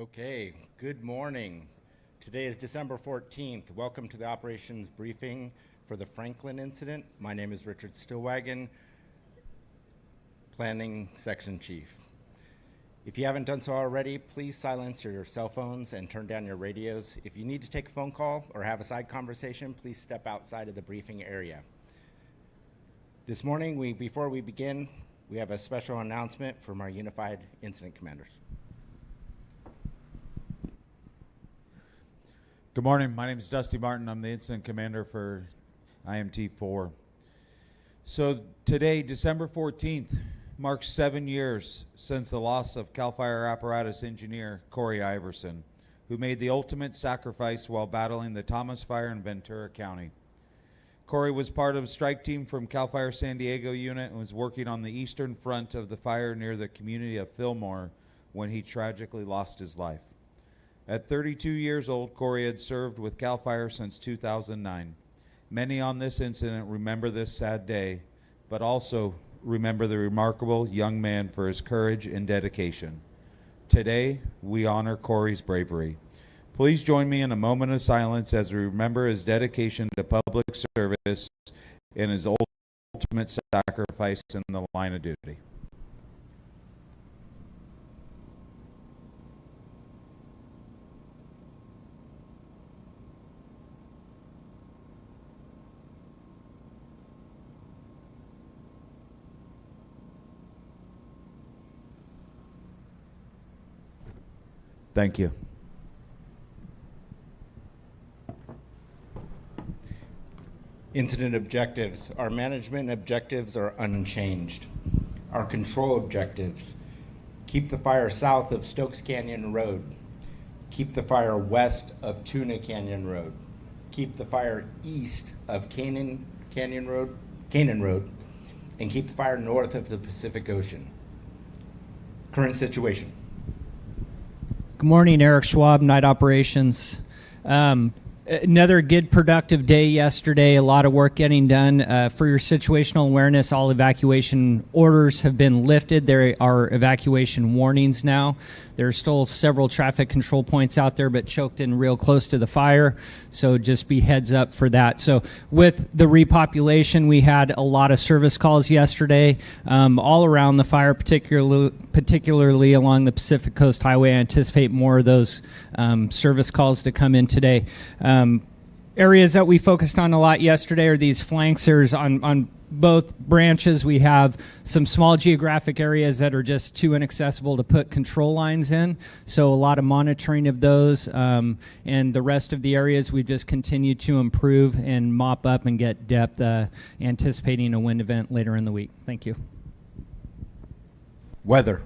Okay, good morning. Today is December 14th. Welcome to the operations briefing for the Franklin incident. My name is Richard Stillwagon, Planning Section Chief. If you haven't done so already, please silence your cell phones and turn down your radios. If you need to take a phone call or have a side conversation, please step outside of the briefing area. This morning, before we begin, we have a special announcement from our Unified Incident Commanders. Good morning. My name is Dusty Martin. I'm the Incident Commander for IMT 4. So today, December 14th, marks 7 years since the loss of CAL FIRE apparatus engineer Corey Iverson, who made the ultimate sacrifice while battling the Thomas Fire in Ventura County. Corey was part of a strike team from CAL FIRE San Diego unit and was working on the eastern front of the fire near the community of Fillmore when he tragically lost his life. At 32 years old, Corey had served with CAL FIRE since 2009. Many on this incident remember this sad day, but also remember the remarkable young man for his courage and dedication. Today, we honor Corey's bravery. Please join me in a moment of silence as we remember his dedication to public service and his ultimate sacrifice in the line of duty. Thank you. Incident objectives. Our management objectives are unchanged. Our control objectives: keep the fire south of Stokes Canyon Road, keep the fire west of Tuna Canyon Road, keep the fire east of Canaan Road, and keep the fire north of the Pacific Ocean. Current situation. Good morning, Eric Schwab, Night Operations. Another good, productive day yesterday. A lot of work getting done. For your situational awareness, all evacuation orders have been lifted. There are evacuation warnings now. There are still several traffic control points out there, but choked in real close to the fire. So just be heads up for that. So with the repopulation, we had a lot of service calls yesterday, all around the fire, particularly along the Pacific Coast Highway. I anticipate more of those service calls to come in today. Areas that we focused on a lot yesterday are these flanks. There's on both branches, we have some small geographic areas that are just too inaccessible to put control lines in. So a lot of monitoring of those, and the rest of the areas we've just continued to improve and mop up and get depth, anticipating a wind event later in the week. Thank you. Weather.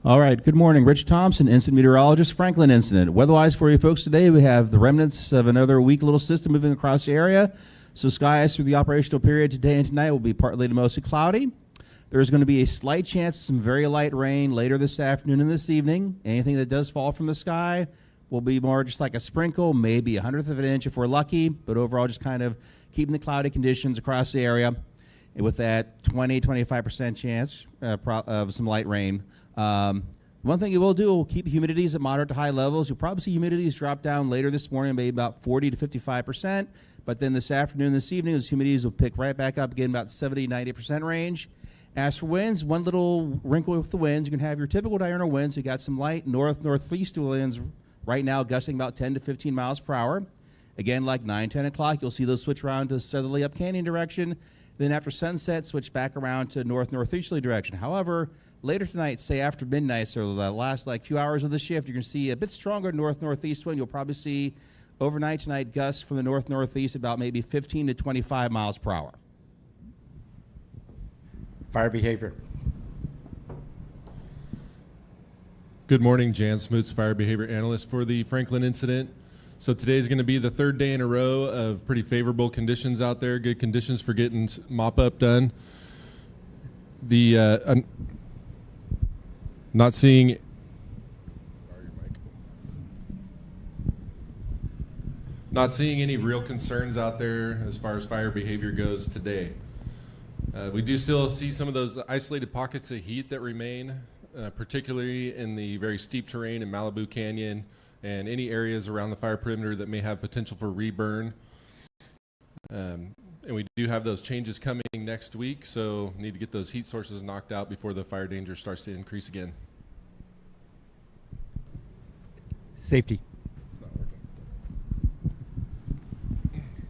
All right, good morning. Rich Thompson, incident meteorologist, Franklin incident. Weather-wise for you folks today, we have the remnants of another weak little system moving across the area. So skies through the operational period today and tonight will be partly to mostly cloudy. There's going to be a slight chance of some very light rain later this afternoon and this evening. Anything that does fall from the sky will be more just like a sprinkle, maybe 1/100 of an inch if we're lucky, but overall just kind of keeping the cloudy conditions across the area. And with that 20-25% chance of some light rain. One thing you will do, will keep humidities at moderate to high levels. You'll probably see humidities drop down later this morning, maybe about 40 to 55%. But then this afternoon, this evening, those humidities will pick right back up again, about 70-90% range. As for winds, one little wrinkle with the winds, you can have your typical diurnal winds. You got some light northeast winds right now, gusting about 10 to 15 miles per hour. Again, like 9, 10 o'clock, you'll see those switch around to southerly up canyon direction. Then after sunset, switch back around to northeasterly direction. However, later tonight, say after midnight, so the last few hours of the shift, you're going to see a bit stronger northeast wind. You'll probably see overnight tonight gusts from the northeast about maybe 15 to 25 miles per hour. Fire behavior. Good morning, Jan Smoots, Fire Behavior Analyst for the Franklin incident. So today is going to be the third day in a row of pretty favorable conditions out there, good conditions for getting mop-up done. Not seeing any real concerns out there as far as fire behavior goes today. We do still see some of those isolated pockets of heat that remain particularly in the very steep terrain in Malibu Canyon and any areas around the fire perimeter that may have potential for reburn. And we do have those changes coming next week, so need to get those heat sources knocked out before the fire danger starts to increase again. Safety. It's not working.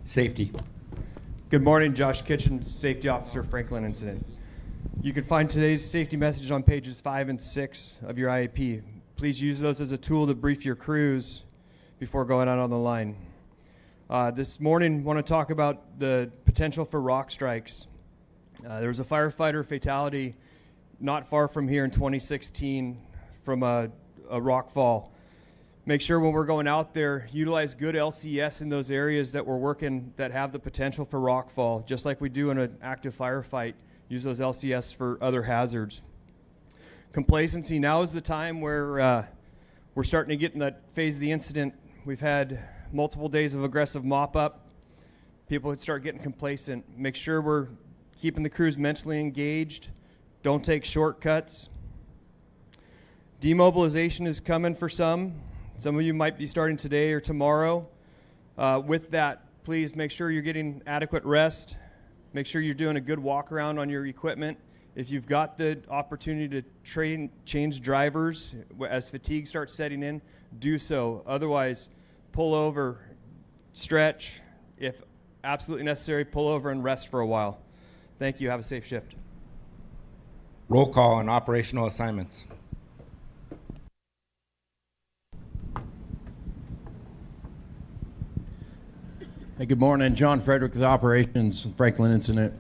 Safety. Good morning, Josh Kitchen, Safety Officer, Franklin Incident. You can find today's safety message on pages 5 and 6 of your IAP. Please use those as a tool to brief your crews before going out on the line. This morning, I want to talk about the potential for rock strikes. There was a firefighter fatality not far from here in 2016 from a rock fall. Make sure when we're going out there, utilize good LCS in those areas that we're working that have the potential for rock fall, just like we do in an active firefight. Use those LCS for other hazards. Complacency, now is the time where we're starting to get in that phase of the incident. We've had multiple days of aggressive mop-up. People would start getting complacent. Make sure we're keeping the crews mentally engaged. Don't take shortcuts. Demobilization is coming for some. Some of you might be starting today or tomorrow. With that, please make sure you're getting adequate rest. Make sure you're doing a good walk around on your equipment. If you've got the opportunity to change drivers as fatigue starts setting in, do so. Otherwise, pull over, stretch. If absolutely necessary, pull over and rest for a while. Thank you. Have a safe shift. Roll call on operational assignments. Hey, good morning. John Frederick with Operations, Franklin Incident.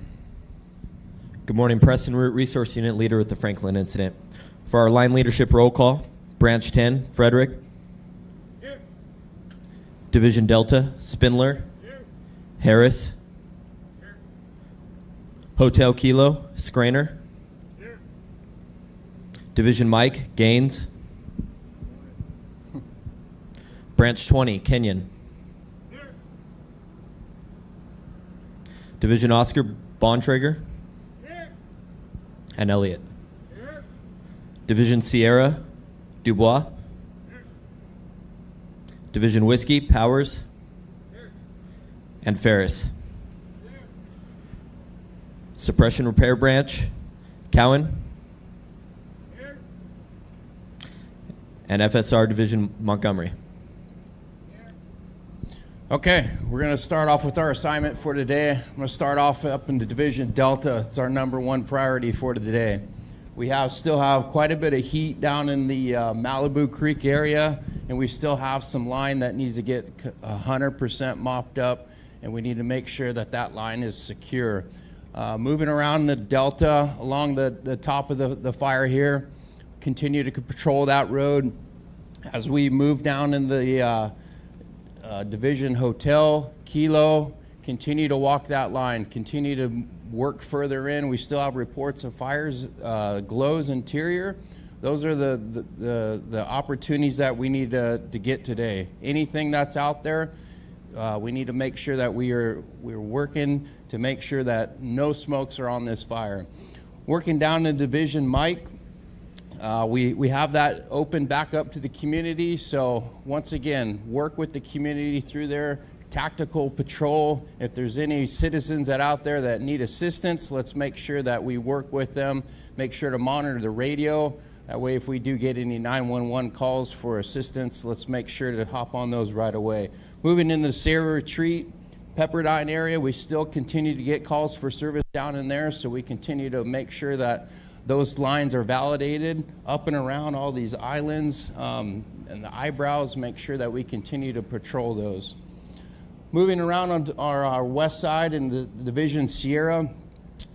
Good morning, Preston Root, Resource Unit Leader with the Franklin Incident. For our line leadership roll call, Branch 10, Frederick. Here. Division Delta, Spindler. Here. Harris. Here. Hotel Kilo, Scraner. Here. Division Mike, Gaines. Branch 20, Kenyon. Division Oscar, Bontrager. Here. And Elliott. Here. Division Sierra, Dubois. Here. Division Whiskey, Powers. Here. And Ferris. Here. Suppression Repair Branch, Cowan. Here. And FSR Division Montgomery. Okay, we're going to start off with our assignment for today. I'm going to start off up in the Division Delta. It's our number one priority for today. We still have quite a bit of heat down in the Malibu Creek area, and we still have some line that needs to get 100% mopped up, and we need to make sure that that line is secure. Moving around the Delta along the top of the fire here, continue to patrol that road. As we move down in the Division Hotel, Kilo, continue to walk that line, continue to work further in. We still have reports of fires, glows interior. Those are the opportunities that we need to get today. Anything that's out there, we need to make sure that we're working to make sure that no smokes are on this fire. Working down in Division Mike, we have that open back up to the community. So once again, work with the community through their tactical patrol. If there's any citizens out there that need assistance, let's make sure that we work with them. Make sure to monitor the radio. That way, if we do get any 911 calls for assistance, let's make sure to hop on those right away. Moving into the Sierra Retreat, Pepperdine area, we still continue to get calls for service down in there. So we continue to make sure that those lines are validated up and around all these islands and the eyebrows. Make sure that we continue to patrol those. Moving around on our west side in the Division Sierra,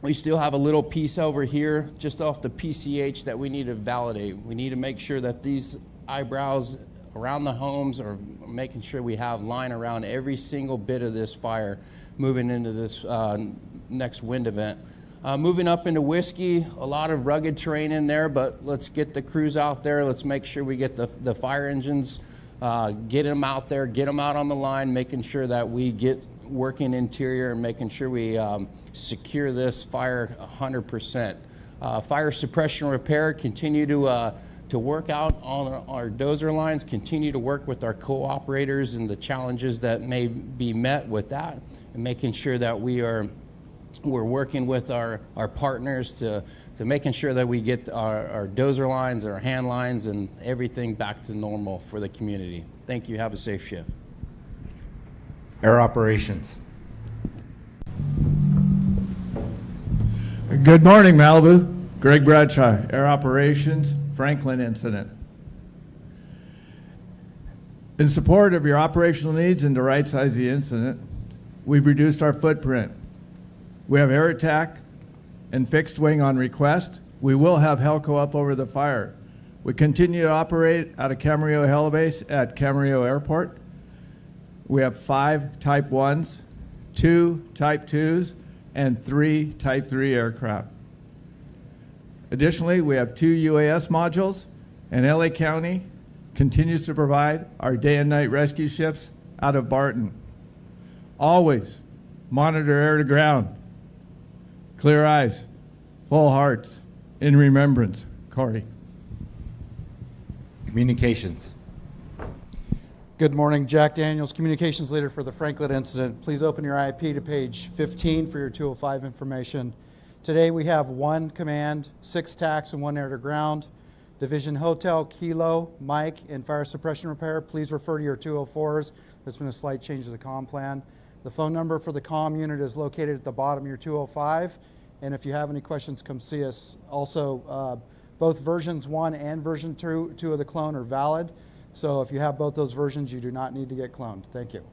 we still have a little piece over here just off the PCH that we need to validate. We need to make sure that these eyebrows around the homes are making sure we have line around every single bit of this fire moving into this next wind event. Moving up into Whiskey, a lot of rugged terrain in there, but let's get the crews out there. Let's make sure we get the fire engines, get them out there, get them out on the line, making sure that we get working interior and making sure we secure this fire 100%. Fire suppression repair, continue to work out on our dozer lines, continue to work with our cooperators and the challenges that may be met with that, and making sure that we're working with our partners to making sure that we get our dozer lines, our hand lines, and everything back to normal for the community. Thank you. Have a safe shift. Air operations. Good morning, Malibu. Greg Bradshaw, Air Operations, Franklin Incident. In support of your operational needs and to right-size the incident, we've reduced our footprint. We have air attack and fixed wing on request. We will have Helco up over the fire. We continue to operate out of Camarillo Helibase at Camarillo Airport. We have 5 Type 1s, 2 Type 2s, and 3 Type 3 aircraft. Additionally, we have 2 UAS modules, and LA County continues to provide our day and night rescue ships out of Barton. Always monitor air to ground. Clear eyes, full hearts, in remembrance. Corey. Communications. Good morning, Jack Daniels, Communications Leader for the Franklin Incident. Please open your IAP to page 15 for your 205 information. Today we have 1 command, 6 TACs, and 1 air to ground. Division Hotel, Kilo, Mike, and fire suppression repair. Please refer to your 204s. There's been a slight change to the comm plan. The phone number for the comm unit is located at the bottom of your 205. And if you have any questions, come see us. Also, both versions 1 and version 2 of the clone are valid. So if you have both those versions, you do not need to get cloned. Thank you.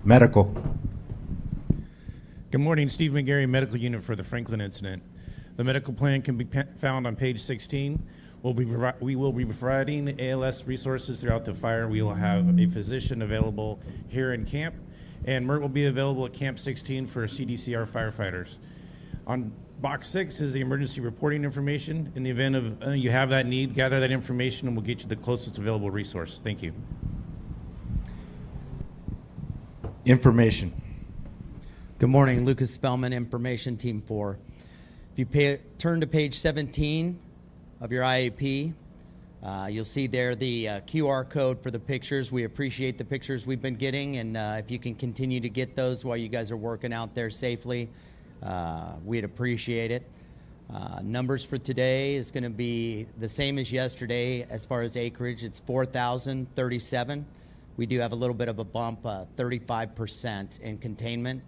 Medical. Good morning, Steve McGarry, Medical Unit for the Franklin Incident. The medical plan can be found on page 16. We will be providing ALS resources throughout the fire. We will have a physician available here in camp, and MERT will be available at Camp 16 for CDCR firefighters. On box 6 is the emergency reporting information. In the event of you have that need, gather that information and we'll get you the closest available resource. Thank you. Information. Good morning, Lucas Spellman, Information Team 4. If you turn to page 17 of your IAP, you'll see there the QR code for the pictures. We appreciate the pictures we've been getting, and if you can continue to get those while you guys are working out there safely, we'd appreciate it. Numbers for today is going to be the same as yesterday as far as acreage. It's 4,037. We do have a little bit of a bump, 35% in containment,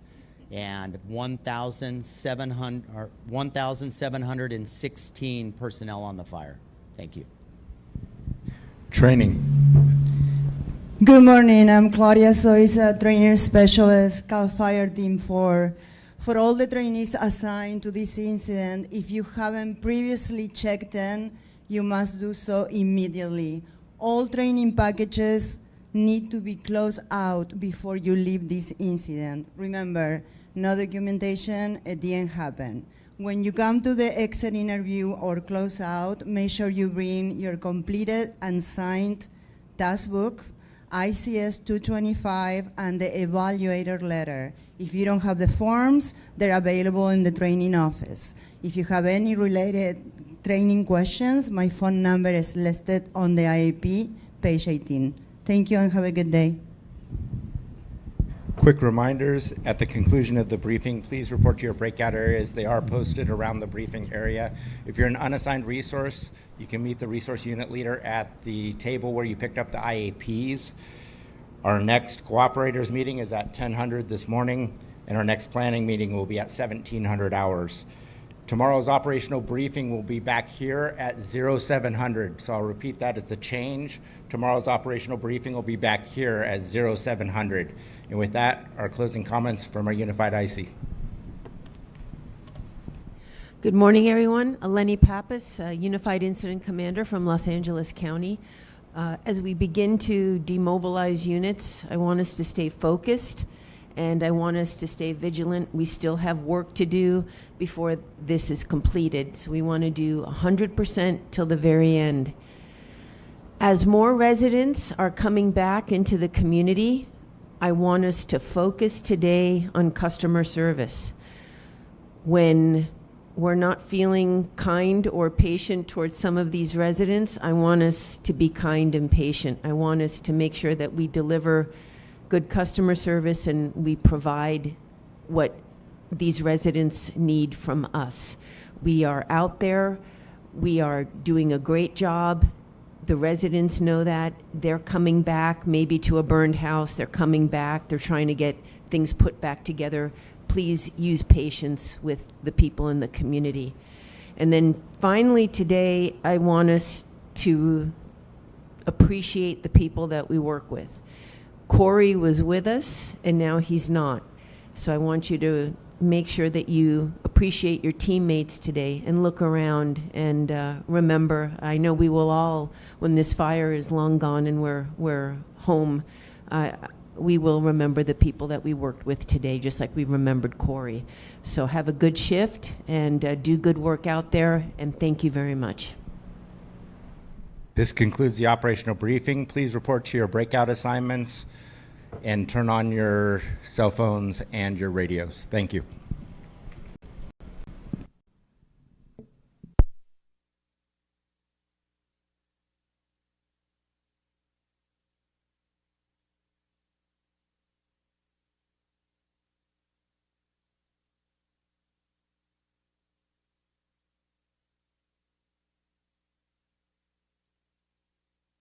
and 1,716 personnel on the fire. Thank you. Training. Good morning, I'm Claudia Soiza, Trainer Specialist, CAL FIRE Team 4. For all the trainees assigned to this incident, if you haven't previously checked in, you must do so immediately. All training packages need to be closed out before you leave this incident. Remember, no documentation, it didn't happen. When you come to the exit interview or close out, make sure you bring your completed and signed task book, ICS 225, and the evaluator letter. If you don't have the forms, they're available in the training office. If you have any related training questions, my phone number is listed on the IAP, page 18. Thank you and have a good day. Quick reminders, at the conclusion of the briefing, please report to your breakout areas. They are posted around the briefing area. If you're an unassigned resource, you can meet the resource unit leader at the table where you picked up the IAPs. Our next cooperators meeting is at 1000 this morning, and our next planning meeting will be at 1700 hours. Tomorrow's operational briefing will be back here at 0700. So I'll repeat that, it's a change. Tomorrow's operational briefing will be back here at 0700. And with that, our closing comments from our Unified IC. Good morning, everyone. Eleni Pappas, Unified Incident Commander from Los Angeles County. As we begin to demobilize units, I want us to stay focused and I want us to stay vigilant. We still have work to do before this is completed. So we want to do 100% till the very end. As more residents are coming back into the community, I want us to focus today on customer service. When we're not feeling kind or patient towards some of these residents, I want us to be kind and patient. I want us to make sure that we deliver good customer service and we provide what these residents need from us. We are out there. We are doing a great job. The residents know that. They're coming back, maybe to a burned house. They're coming back. They're trying to get things put back together. Please use patience with the people in the community. And then finally today, I want us to appreciate the people that we work with. Corey was with us, and now he's not. So I want you to make sure that you appreciate your teammates today and look around and remember, I know we will all, when this fire is long gone and we're home, we will remember the people that we worked with today, just like we remembered Corey. So have a good shift and do good work out there, and thank you very much. This concludes the operational briefing. Please report to your breakout assignments and turn on your cell phones and your radios. Thank you.